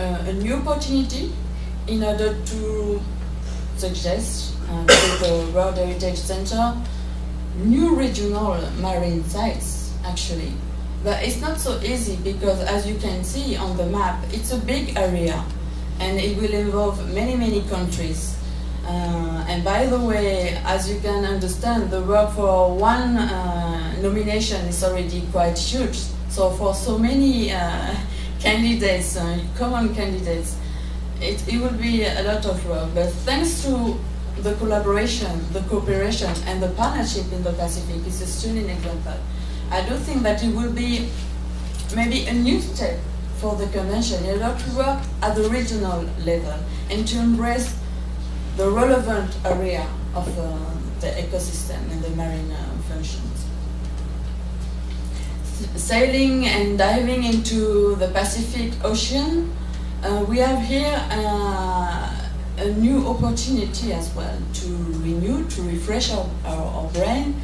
a new opportunity in order to suggest to the World Heritage Center new regional marine sites, actually. But it's not so easy because, as you can see on the map, it's a big area and it will involve many, many countries. And by the way, as you can understand, the work for one nomination is already quite huge. So for so many candidates, common candidates, it will be a lot of work. But thanks to the collaboration, the cooperation, and the partnership in the Pacific, it's a stunning example. I do think that it will be maybe a new step for the convention in order to work at the regional level and to embrace the relevant area of the ecosystem and the marine functions. Sailing and diving into the Pacific Ocean, we have here a new opportunity as well to renew, to refresh our brain,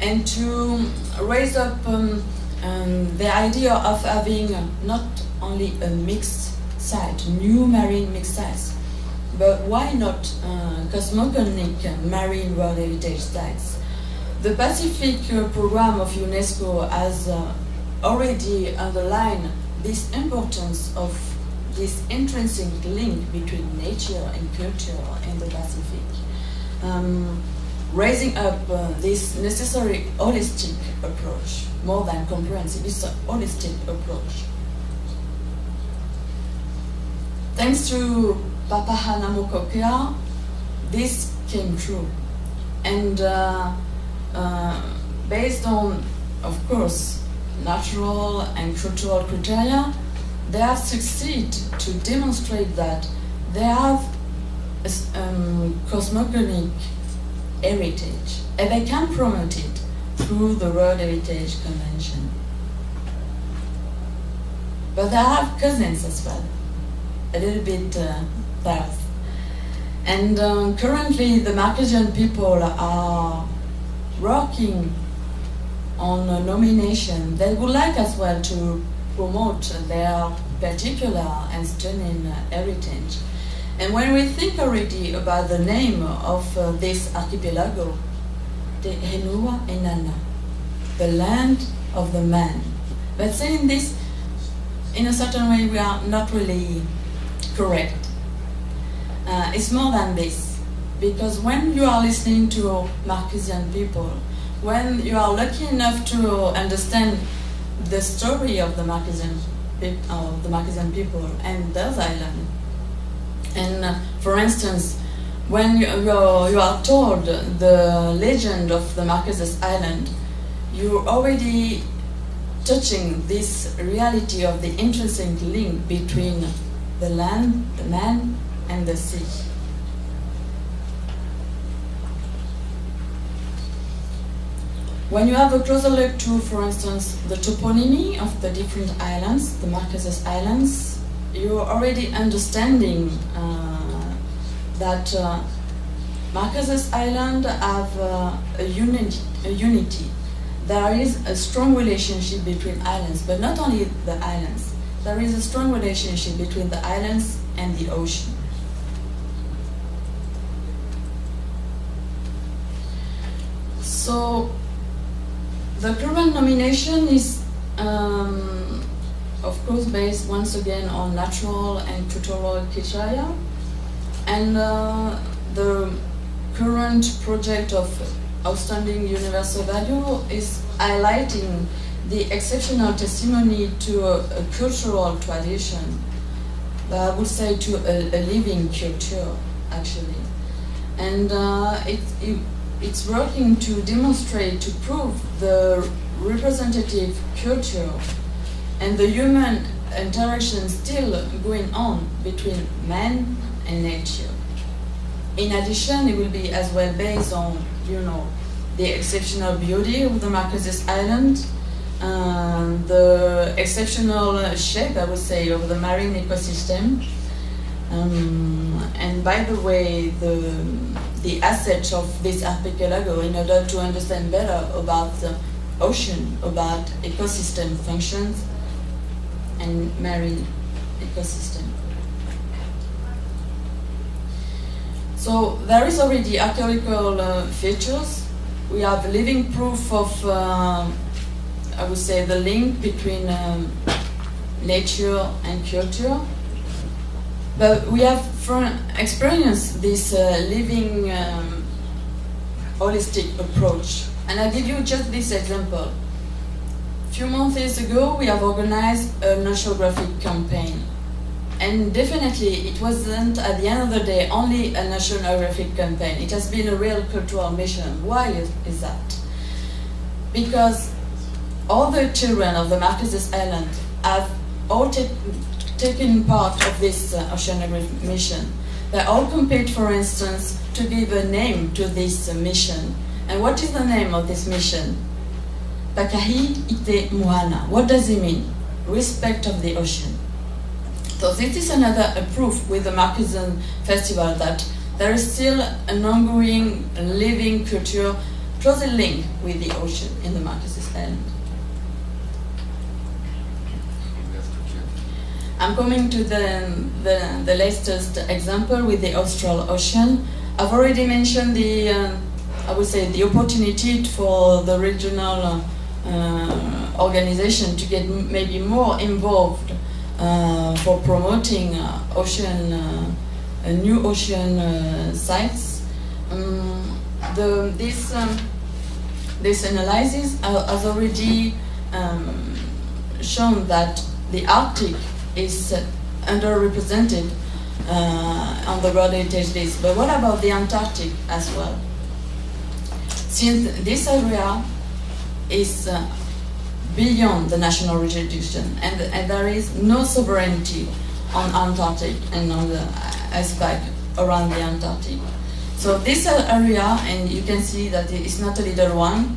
and to raise up the idea of having not only a mixed site, new marine mixed sites, but why not cosmogonic marine World Heritage sites? The Pacific program of UNESCO has already underlined this importance of this intrinsic link between nature and culture in the Pacific, raising up this necessary holistic approach, more than comprehensive, it's a holistic approach. Thanks to Papahanaumokuakea, this came true. And based on, of course, natural and cultural criteria, they have succeeded to demonstrate that they have cosmogonic heritage, and they can promote it through the World Heritage Convention. But they have cousins as well, a little bit south. And currently the Marquesian people are working on a nomination. They would like as well to promote their particular and stunning heritage. And when we think already about the name of this archipelago, Te Henua Enana, the land of the man. But saying this, in a certain way, we are not really correct. It's more than this, because when you are listening to Marquesian people, when you are lucky enough to understand the story of the Marquesian people and those islands, and for instance, when you are told the legend of the Marquesas Island, you're already touching this reality of the intrinsic link between the land, the man, and the sea. When you have a closer look to, for instance, the toponymy of the different islands, the Marquesas Islands, you're already understanding that Marquesas Island have a unity. There is a strong relationship between islands, but not only the islands. There is a strong relationship between the islands and the ocean. So the current nomination is, of course, based once again on natural and cultural criteria, and the current project of outstanding universal value is highlighting the exceptional testimony to a cultural tradition, but I would say to a living culture, actually. And it's working to demonstrate, to prove the representative culture and the human interaction still going on between man and nature. In addition, it will be as well based on, the exceptional beauty of the Marquesas Island, the exceptional shape, I would say, of the marine ecosystem. And by the way, the assets of this archipelago, in order to understand better about the ocean, about ecosystem functions and marine ecosystem. So there is already archaeological features. We have living proof of, I would say, the link between nature and culture. But we have experienced this living holistic approach. And I'll give you just this example. A few months ago, we have organized a oceanographic campaign. And definitely, it wasn't, at the end of the day, only an oceanographic campaign. It has been a real cultural mission. Why is that? Because all the children of the Marquesas Island have all taken part of this oceanographic mission. They all compete, for instance, to give a name to this mission. And what is the name of this mission? Pakahi Ite Moana. What does it mean? Respect of the ocean. So this is another proof with the Marquesan Festival that there is still an ongoing, living culture closely linked with the ocean in the Marquesas Island. I'm coming to the latest example with the Austral Ocean. I've already mentioned the, I would say, the opportunity for the regional organization to get maybe more involved for promoting new ocean sites. This analysis has already shown that the Arctic is underrepresented on the World Heritage List. But what about the Antarctic as well? Since this area is beyond the national jurisdiction, and there is no sovereignty on Antarctic and on the iceberg around the Antarctic. So this area, and you can see that it's not a little one,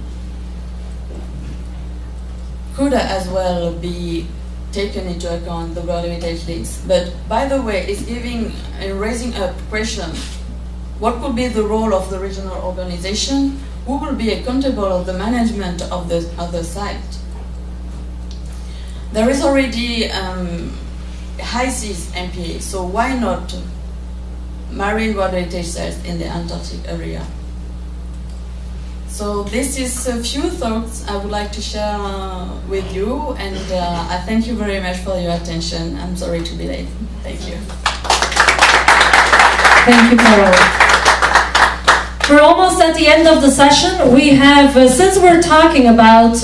could as well be taken into account the World Heritage List. But by the way, it's giving and raising up question: what could be the role of the regional organization? Who will be accountable of the management of the site? There is already high seas MPA, so why not marine World Heritage sites in the Antarctic area? So this is a few thoughts I would like to share with you, and I thank you very much for your attention. I'm sorry to be late. Thank you. Thank you, Carol. We're almost at the end of the session. We have, since we're talking about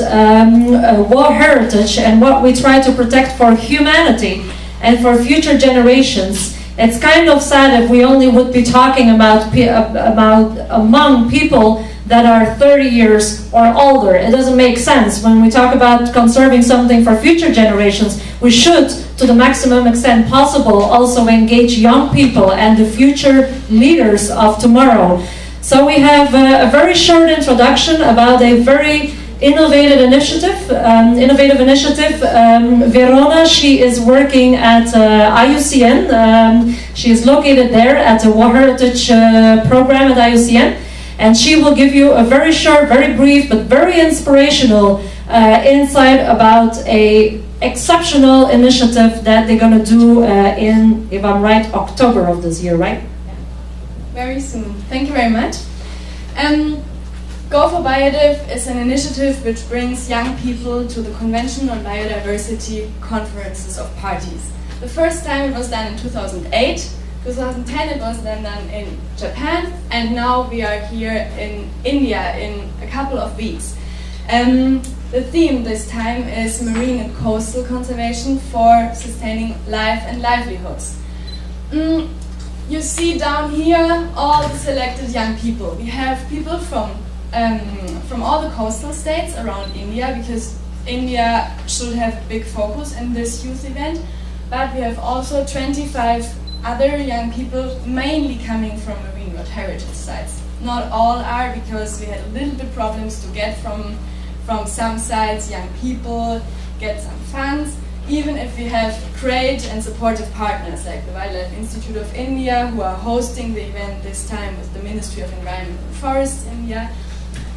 war heritage and what we try to protect for humanity and for future generations, it's kind of sad if we only would be talking about among people that are 30 years or older. It doesn't make sense. When we talk about conserving something for future generations, we should, to the maximum extent possible, also engage young people and the future leaders of tomorrow. So we have a very short introduction about a very innovative initiative. Verona, she is working at IUCN. She is located there at the War Heritage program at IUCN. And she will give you a very short, very brief, but very inspirational insight about a exceptional initiative that they're going to do in, if I'm right, October of this year, right? Very soon. Thank you very much. Go for Biodiv is an initiative which brings young people to the Convention on Biodiversity conferences of parties. The first time it was done in 2008. 2010 it was then done in Japan, and now we are here in India in a couple of weeks. The theme this time is marine and coastal conservation for sustaining life and livelihoods. You see down here all the selected young people. We have people from all the coastal states around India, because India should have a big focus in this youth event, but we have also 25 other young people, mainly coming from marine World Heritage sites. Not all are, because we had a little bit problems to get from some sites young people, get some funds, even if we have great and supportive partners like the Wildlife Institute of India, who are hosting the event this time with the Ministry of Environment and Forests India,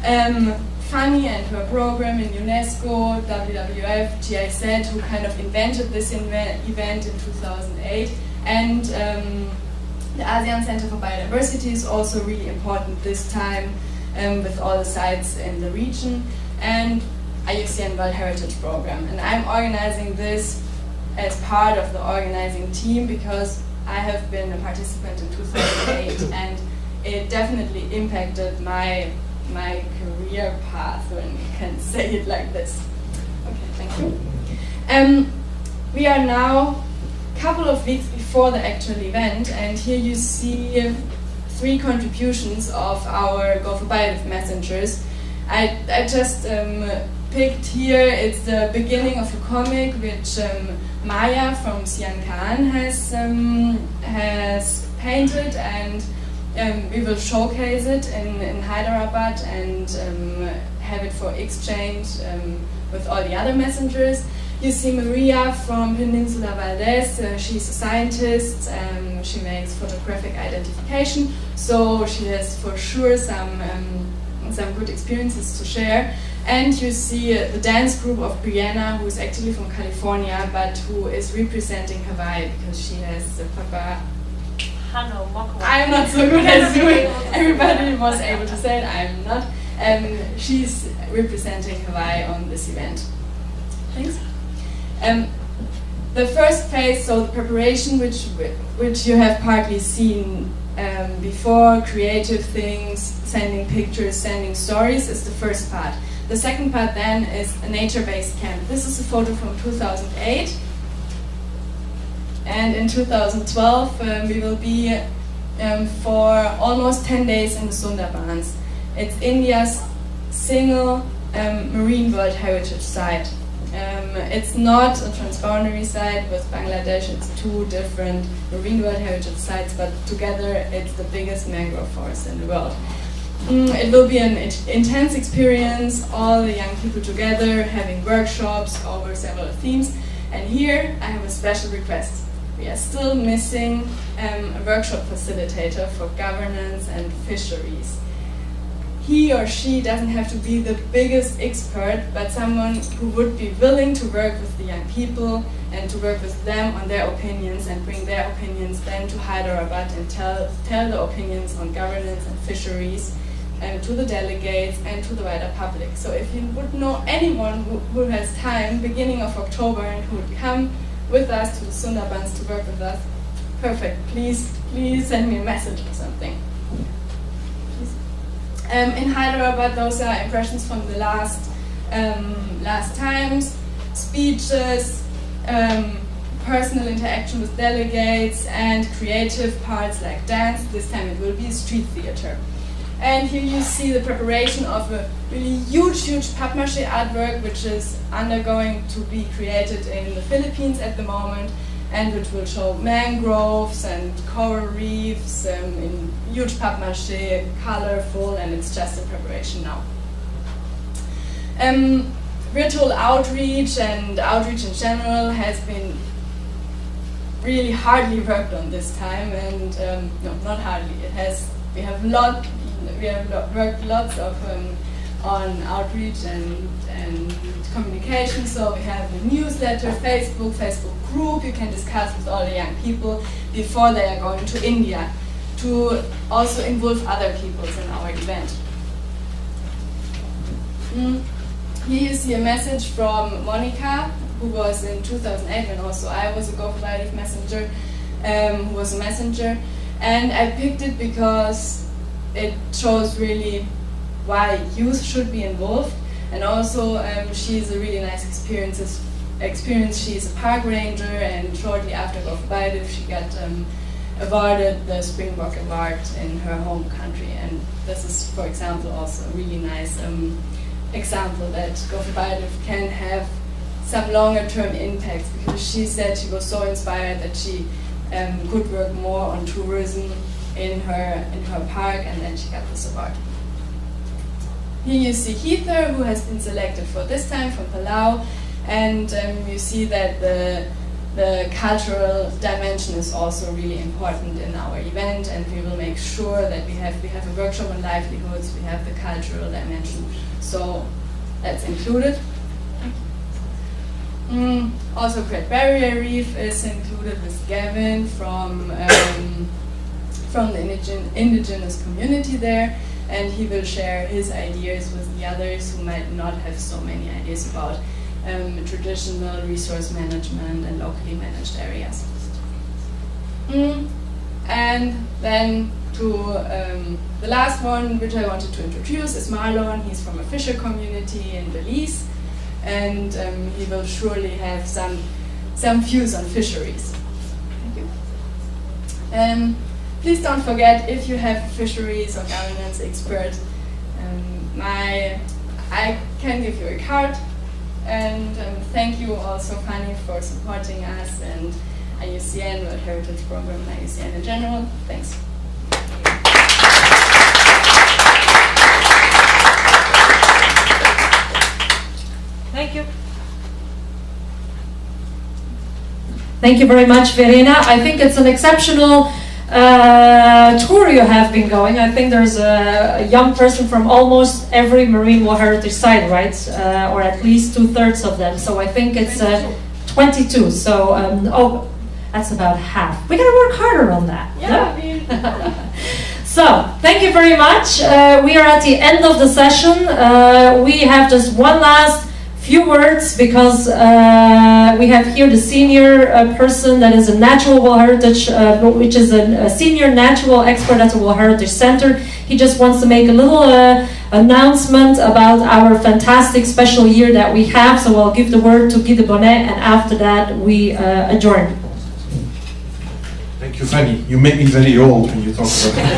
FANI and her program in UNESCO, WWF, GIZ, who kind of invented this event in 2008, and The ASEAN Center for Biodiversity is also really important this time with all the sites in the region, and IUCN World Heritage Program. And I'm organizing this as part of the organizing team because I have been a participant in 2008 and it definitely impacted my career path, when you can say it like this. Okay, thank you. We are now a couple of weeks before the actual event, and here you see 3 contributions of our Go for Biodiv messengers. I just picked here, it's the beginning of a comic which Maya from Sian Khan has painted, and we will showcase it in Hyderabad and have it for exchange with all the other messengers. You see Maria from Peninsula Valdez. She's a scientist. She makes photographic identification, so she has for sure some good experiences to share. And you see the dance group of Brianna, who is actually from California, but who is representing Hawaii because she has the papa. I'm not so good at doing. Everybody was able to say it. I'm not. She's representing Hawaii on this event. Thanks. The first phase, so the preparation, which you have partly seen before, creative things, sending pictures, sending stories, is the first part. The second part then is a nature-based camp. This is a photo from 2008. And in 2012, we will be for almost 10 days in the Sundarbans. It's India's single marine world heritage site. It's not a transboundary site with Bangladesh, it's 2 different marine world heritage sites, but together it's the biggest mangrove forest in the world. It will be an intense experience, all the young people together, having workshops over several themes. And here I have a special request. We are still missing a workshop facilitator for governance and fisheries. He or she doesn't have to be the biggest expert, but someone who would be willing to work with the young people and to work with them on their opinions and bring their opinions then to Hyderabad and tell the opinions on governance and fisheries to the delegates and to the wider public. So if you would know anyone who has time, beginning of October, and who would come with us to the Sundarbans to work with us, perfect. Please send me a message or something. In Hyderabad, those are impressions from the last times, speeches, personal interaction with delegates, and creative parts like dance. This time it will be street theater. And here you see the preparation of a really huge papier-mâché artwork, which is undergoing to be created in the Philippines at the moment, and which will show mangroves and coral reefs in huge papier-mâché, colorful, and it's just in preparation now. Virtual outreach and outreach in general has been really hardly worked on this time, and no, not hardly. We have worked lots of on outreach and communication. So we have a newsletter, Facebook group. You can discuss with all the young people before they are going to India, to also involve other people in our event. Here you see a message from Monica, who was in 2008 when also I was a Go for Biodiv messenger, who was a messenger. And I picked it because it shows really why youth should be involved, and also she's a really nice experience. She's a park ranger, and shortly after Go for Biodiv she got awarded the Springbok Award in her home country. And this is, for example, also a really nice example that Go for Biodiv can have some longer term impacts, because she said she was so inspired that she could work more on tourism in her park, and then she got this award. Here you see Heather, who has been selected for this time from Palau, and you see that the cultural dimension is also really important in our event, and we will make sure that we have a workshop on livelihoods, we have the cultural dimension, so that's included. Also Great Barrier Reef is included with Gavin from from the indigenous community there, and he will share his ideas with the others who might not have so many ideas about traditional resource management and locally managed areas. And then to the last one which I wanted to introduce is Marlon. He's from a fisher community in Belize, and he will surely have some views on fisheries. Thank you. Please don't forget, if you have a fisheries or governance expert, I can give you a card. And thank you also, Fanny, for supporting us, and IUCN, World Heritage Program, IUCN in general. Thanks. Thank you. Thank you very much, Verena. I think it's an exceptional tour you have been going. I think there's a young person from almost every Marine World Heritage site, right? Or at least 2/3 of them. So I think it's 22. So, oh, that's about half. We gotta work harder on that. Yeah. So, thank you very much. We are at the end of the session. We have just one last few words, because we have here the senior person that is a natural World Heritage, which is a senior natural expert at the World Heritage Center. He just wants to make a little announcement about our fantastic special year that we have. So I'll give the word to Guy de Bonnet, and after that we adjourn. Thank you, Fanny. You make me very old when you talk about